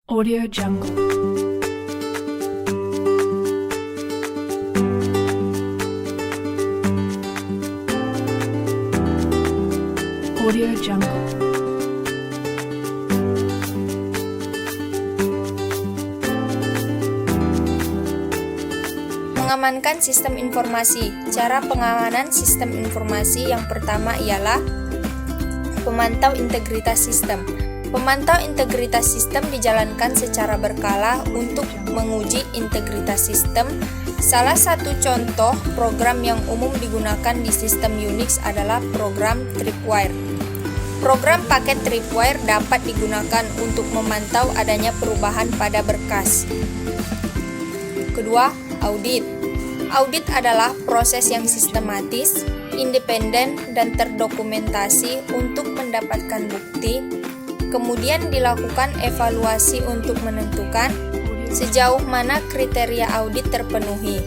Audio Jungle. Audio Jungle. Mengamankan sistem informasi. Cara pengamanan sistem informasi yang pertama ialah pemantau integritas sistem. Pemantau integritas sistem dijalankan secara berkala untuk menguji integritas sistem. Salah satu contoh program yang umum digunakan di sistem Unix adalah program Tripwire. Program paket Tripwire dapat digunakan untuk memantau adanya perubahan pada berkas. Kedua, audit. Audit adalah proses yang sistematis, independen, dan terdokumentasi untuk mendapatkan bukti. Kemudian dilakukan evaluasi untuk menentukan sejauh mana kriteria audit terpenuhi.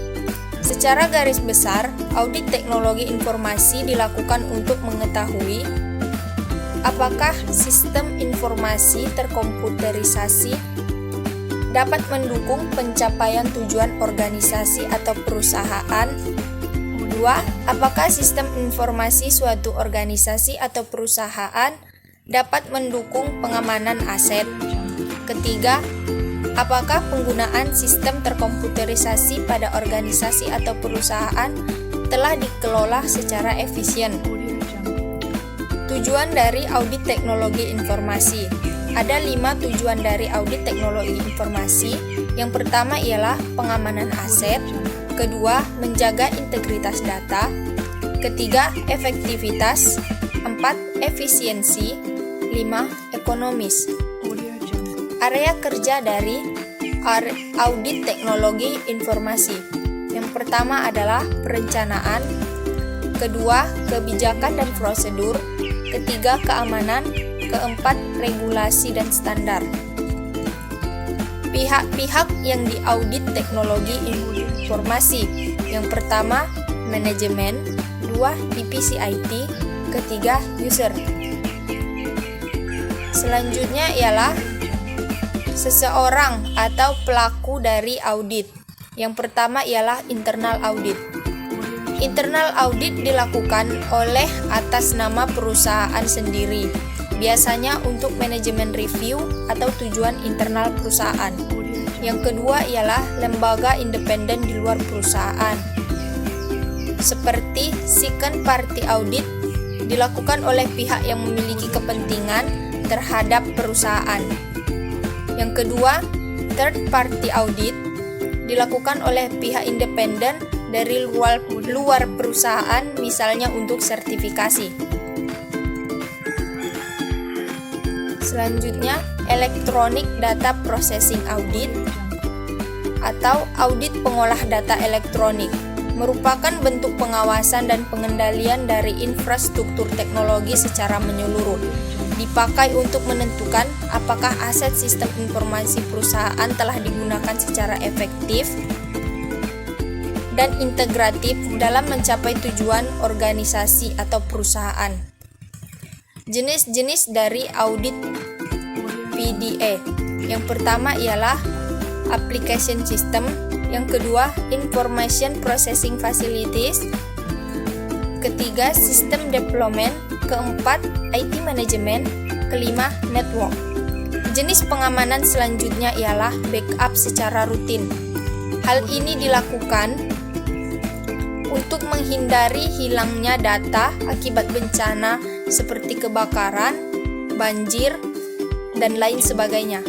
Secara garis besar, audit teknologi informasi dilakukan untuk mengetahui apakah sistem informasi terkomputerisasi dapat mendukung pencapaian tujuan organisasi atau perusahaan. 2. Apakah sistem informasi suatu organisasi atau perusahaan dapat mendukung pengamanan aset. Ketiga, apakah penggunaan sistem terkomputerisasi pada organisasi atau perusahaan telah dikelola secara efisien. Tujuan dari audit teknologi informasi. Ada 5 tujuan dari audit teknologi informasi. Yang pertama ialah pengamanan aset. Kedua, menjaga integritas data. Ketiga, efektivitas. 4. Efisiensi. 5. Ekonomis. Area kerja dari audit teknologi informasi. Yang pertama adalah perencanaan. Kedua, kebijakan dan prosedur. Ketiga, keamanan. Keempat, regulasi dan standar. Pihak-pihak yang diaudit teknologi informasi. Yang pertama, manajemen. Dua, divisi IT. Ketiga, user. Selanjutnya ialah seseorang atau pelaku dari audit. Yang pertama ialah internal audit. Internal audit dilakukan oleh atas nama perusahaan sendiri, biasanya untuk manajemen review atau tujuan internal perusahaan. Yang kedua ialah lembaga independen di luar perusahaan, seperti second party audit, dilakukan oleh pihak yang memiliki kepentingan terhadap perusahaan. Yang kedua, third party audit, dilakukan oleh pihak independen dari luar perusahaan, misalnya untuk sertifikasi. Selanjutnya, electronic data processing audit atau audit pengolah data elektronik merupakan bentuk pengawasan dan pengendalian dari infrastruktur teknologi secara menyeluruh. Dipakai untuk menentukan apakah aset sistem informasi perusahaan telah digunakan secara efektif dan integratif dalam mencapai tujuan organisasi atau perusahaan. Jenis-jenis dari audit PDA. Yang pertama ialah application system, yang kedua information processing facilities, ketiga system development, keempat IT management, kelima network. Jenis pengamanan selanjutnya ialah backup secara rutin. Hal ini dilakukan untuk menghindari hilangnya data akibat bencana seperti kebakaran, banjir, dan lain sebagainya.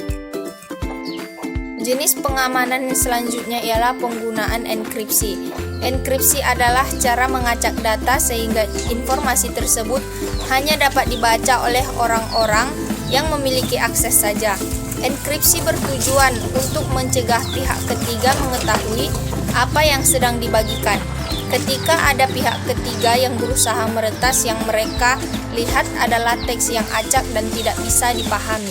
Jenis pengamanan selanjutnya ialah penggunaan enkripsi. Enkripsi adalah cara mengacak data sehingga informasi tersebut hanya dapat dibaca oleh orang-orang yang memiliki akses saja. Enkripsi bertujuan untuk mencegah pihak ketiga mengetahui apa yang sedang dibagikan. Ketika ada pihak ketiga yang berusaha meretas, yang mereka lihat adalah teks yang acak dan tidak bisa dipahami.